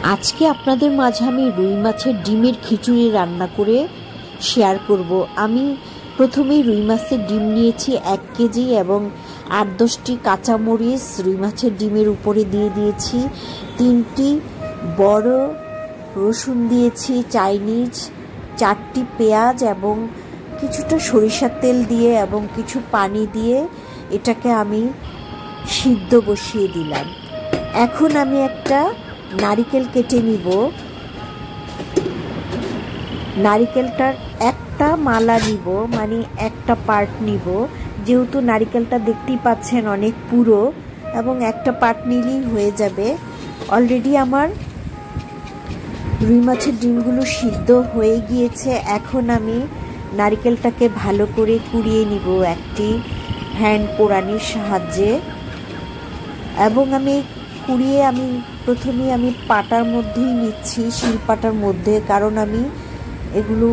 আজকে আপনাদের মাঝে আমি রুই মাছের ডিমের খিচুড়ি রান্না করে শেয়ার করব। আমি প্রথমেই রুই মাছের ডিম নিয়েছি 1 কেজি এবং 8-10টি কাঁচামরিচ রুই মাছের ডিমের উপরে দিয়ে দিয়েছি। 3টি বড় রসুন দিয়েছি চাইনিজ, 4টি পেঁয়াজ এবং কিছুটা সরিষার তেল দিয়ে এবং কিছু পানি দিয়ে এটাকে আমি সিদ্ধ বসিয়ে দিলাম। এখন আমি একটা নারিকেল কেটে নিব। নারিকেলটার একটা মালা নিব, মানে একটা পার্ট নিব, যেহেতু নারিকেলটা দেখতেই পাচ্ছেন অনেক পুরো, এবং একটা পার্ট নিলেই হয়ে যাবে। অলরেডি আমার রুই মাছের ডিমগুলো সিদ্ধ হয়ে গিয়েছে। এখন আমি নারিকেলটাকে ভালো করে কুড়িয়ে নিব একটি হ্যান্ড কোড়ানির সাহায্যে, এবং আমি প্রথমে আমি পাটার মধ্যেই নিচ্ছি, শিলপাটার মধ্যে, কারণ আমি এগুলো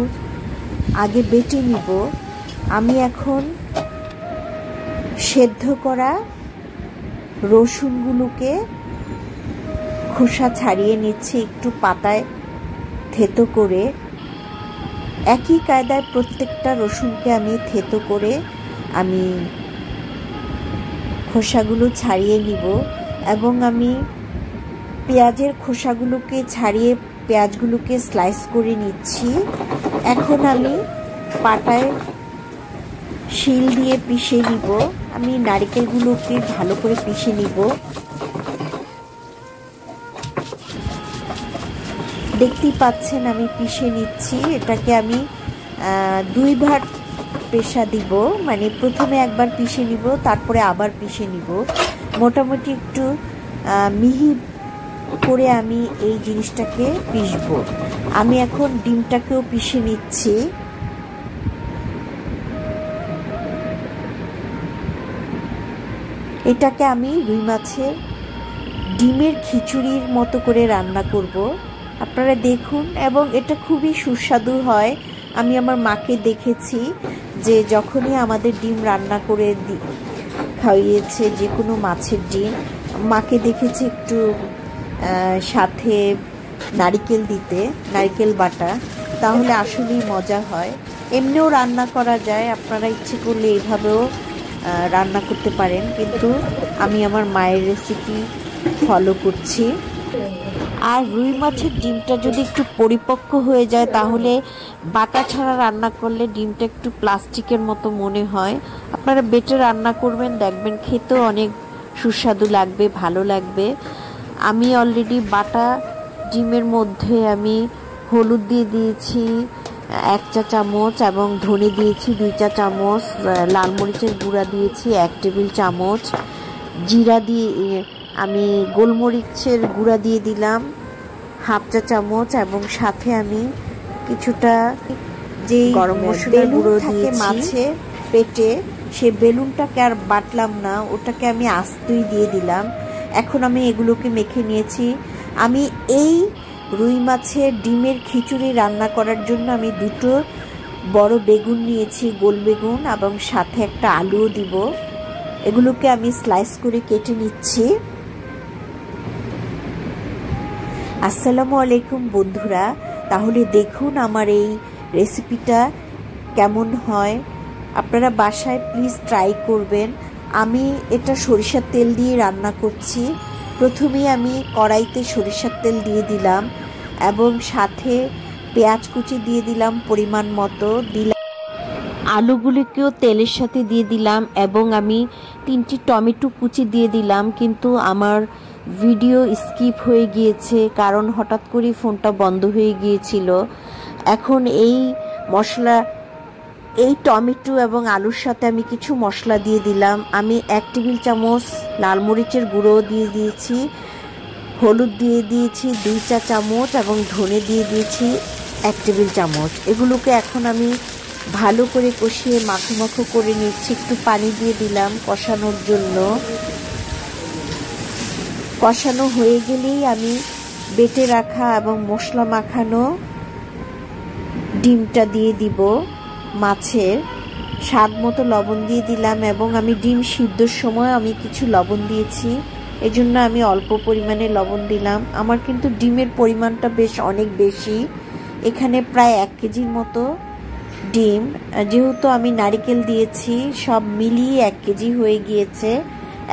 আগে বেটে নিব। আমি এখন সেদ্ধ করা রসুনগুলোকে খোসা ছাড়িয়ে নিচ্ছি একটু পাতায় থেতো করে। একই কায়দায় প্রত্যেকটা রসুনকে আমি থেতো করে আমি খোসাগুলো ছাড়িয়ে নিব, এবং আমি পেঁয়াজের খোসাগুলোকে ছাড়িয়ে পেঁয়াজগুলোকে স্লাইস করে নিচ্ছি। এখন আমি পাটায় শিল দিয়ে পিষে নিব। আমি নারকেলগুলোকে ভালো করে পিষে নিব। দেখতেই পাচ্ছেন আমি পিষে নিচ্ছি। এটাকে আমি 2 বার পেষা দিব, মানে প্রথমে একবার পিষে নিব, তারপরে আবার পিষে নিব। মোটামুটি একটু মিহি করে আমি এই জিনিসটাকে পিষব। আমি এখন ডিমটাকেও পিষে নিচ্ছি। এটাকে আমি রুই মাছের ডিমের খিচুড়ির মতো করে রান্না করব, আপনারা দেখুন, এবং এটা খুবই সুস্বাদু হয়। আমি আমার মাকে দেখেছি যে যখনই আমাদের ডিম রান্না করে খাইয়েছে, যে কোনো মাছের ডিম, মাকে দেখেছি একটু সাথে নারিকেল দিতে, নারিকেল বাটা, তাহলে আসলেই মজা হয়। এমনিও রান্না করা যায়, আপনারা ইচ্ছে করলে এইভাবেও রান্না করতে পারেন, কিন্তু আমি আমার মায়ের রেসিপি ফলো করছি। আর রুই মাছের ডিমটা যদি একটু পরিপক্ক হয়ে যায়, তাহলে বাটা ছাড়া রান্না করলে ডিমটা একটু প্লাস্টিকের মতো মনে হয়। আপনারা বেটে রান্না করবেন, দেখবেন খেতেও অনেক সুস্বাদু লাগবে, ভালো লাগবে। আমি অলরেডি বাটা ডিমের মধ্যে আমি হলুদ দিয়ে দিয়েছি 1 চা চামচ, এবং ধনে দিয়েছি 2 চা চামচ, লাল মরিচের গুঁড়া দিয়েছি 1 টেবিল চামচ, জিরা দিয়ে আমি গোলমরিচের গুঁড়া দিয়ে দিলাম 1/2 চা চামচ, এবং সাথে আমি কিছুটা যে গরম মশলার গুঁড়ো দিয়েছি মাছের পেটে, সে বেলুনটাকে আর বাটলাম না, ওটাকে আমি আস্তেই দিয়ে দিলাম। এখন আমি এগুলোকে মেখে নিয়েছি। আমি এই রুই মাছের ডিমের খিচুড়ি রান্না করার জন্য আমি 2টো বড় বেগুন নিয়েছি, গোল বেগুন, এবং সাথে একটা আলুও দিব। এগুলোকে আমি স্লাইস করে কেটে নিচ্ছি। আসসালামু আলাইকুম বন্ধুরা, তাহলে দেখুন আমার এই রেসিপিটা কেমন হয়। আপনারা বাসায় প্লিজ ট্রাই করবেন। আমি এটা সরিষার তেল দিয়ে রান্না করছি। প্রথমেই আমি কড়াইতে সরিষার তেল দিয়ে দিলাম, এবং সাথে পেঁয়াজ কুচি দিয়ে দিলাম পরিমাণ মতো, আলুগুলিকেও তেলের সাথে দিয়ে দিলাম, এবং আমি 3টি টমেটো কুচি দিয়ে দিলাম। কিন্তু আমার ভিডিও স্কিপ হয়ে গিয়েছে, কারণ হঠাৎ করে ফোনটা বন্ধ হয়ে গিয়েছিল। এখন এই টমেটো এবং আলুর সাথে আমি কিছু মশলা দিয়ে দিলাম। আমি 1 টেবিল চামচ লাল মরিচের গুঁড়ো দিয়ে দিয়েছি, হলুদ দিয়ে দিয়েছি 2 চা চামচ, এবং ধনে দিয়ে দিয়েছি 1 টেবিল চামচ। এগুলোকে এখন আমি ভালো করে কষিয়ে মাখো মাখো করে নিচ্ছি। একটু পানি দিয়ে দিলাম কষানোর জন্য। কষানো হয়ে গেলেই আমি বেটে রাখা এবং মশলা মাখানো ডিমটা দিয়ে দিব। মাছের স্বাদ মতো লবণ দিয়ে দিলাম, এবং আমি ডিম সিদ্ধর সময় আমি কিছু লবণ দিয়েছি, এই জন্য আমি অল্প পরিমাণে লবণ দিলাম। আমার কিন্তু ডিমের পরিমাণটা বেশ অনেক বেশি, এখানে প্রায় 1 কেজির মতো ডিম। যেহেতু আমি নারকেল দিয়েছি, সব মিলিয়ে 1 কেজি হয়ে গিয়েছে।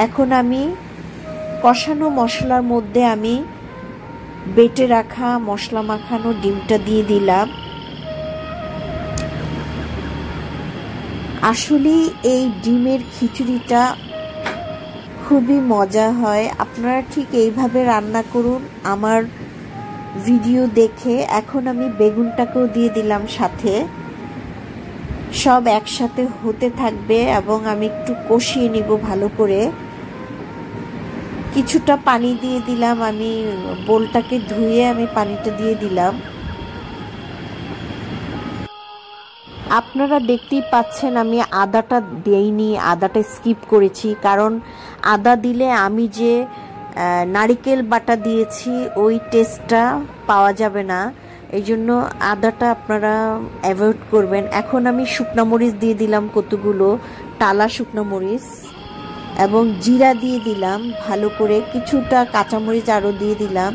এখন আমি কষানো মশলার মধ্যে আমি বেটে রাখা মশলা মাখানো ডিমটা দিয়ে দিলাম। আসলে এই ডিমের খিচুড়িটা খুবই মজা হয়। আপনারা ঠিক এইভাবে রান্না করুন আমার ভিডিও দেখে। এখন আমি বেগুনটাকেও দিয়ে দিলাম সাথে, সব একসাথে হতে থাকবে এবং আমি একটু কষিয়ে নিব ভালো করে। কিছুটা পানি দিয়ে দিলাম, আমি বোলটাকে ধুয়ে আমি পানিটা দিয়ে দিলাম। আপনারা দেখতেই পাচ্ছেন আমি আদাটা দেইনি, আদাটা স্কিপ করেছি, কারণ আদা দিলে আমি যে নারকেল বাটা দিয়েছি ওই টেস্টটা পাওয়া যাবে না, এই জন্য আদাটা আপনারা অ্যাভয়েড করবেন। এখন আমি শুকনো মরিচ দিয়ে দিলাম কতগুলো, টালা শুকনো মরিচ, এবং জিরা দিয়ে দিলাম ভালো করে, কিছুটা কাঁচামরিচ আরও দিয়ে দিলাম।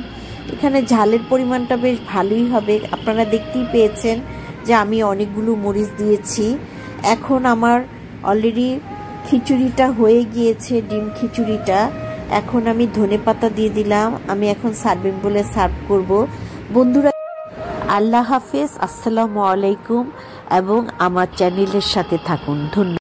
এখানে ঝালের পরিমাণটা বেশ ভালোই হবে, আপনারা দেখতেই পেয়েছেন যে আমি অনেকগুলো মরিচ দিয়েছি। এখন আমার অলরেডি খিচুড়িটা হয়ে গিয়েছে, ডিম খিচুড়িটা। এখন আমি ধনেপাতা দিয়ে দিলাম। আমি এখন সার্ভিং বলে সার্ভ করব। বন্ধুরা, আল্লাহ হাফেজ, আসসালামু আলাইকুম, এবং আমার চ্যানেলের সাথে থাকুন। ধন্যবাদ।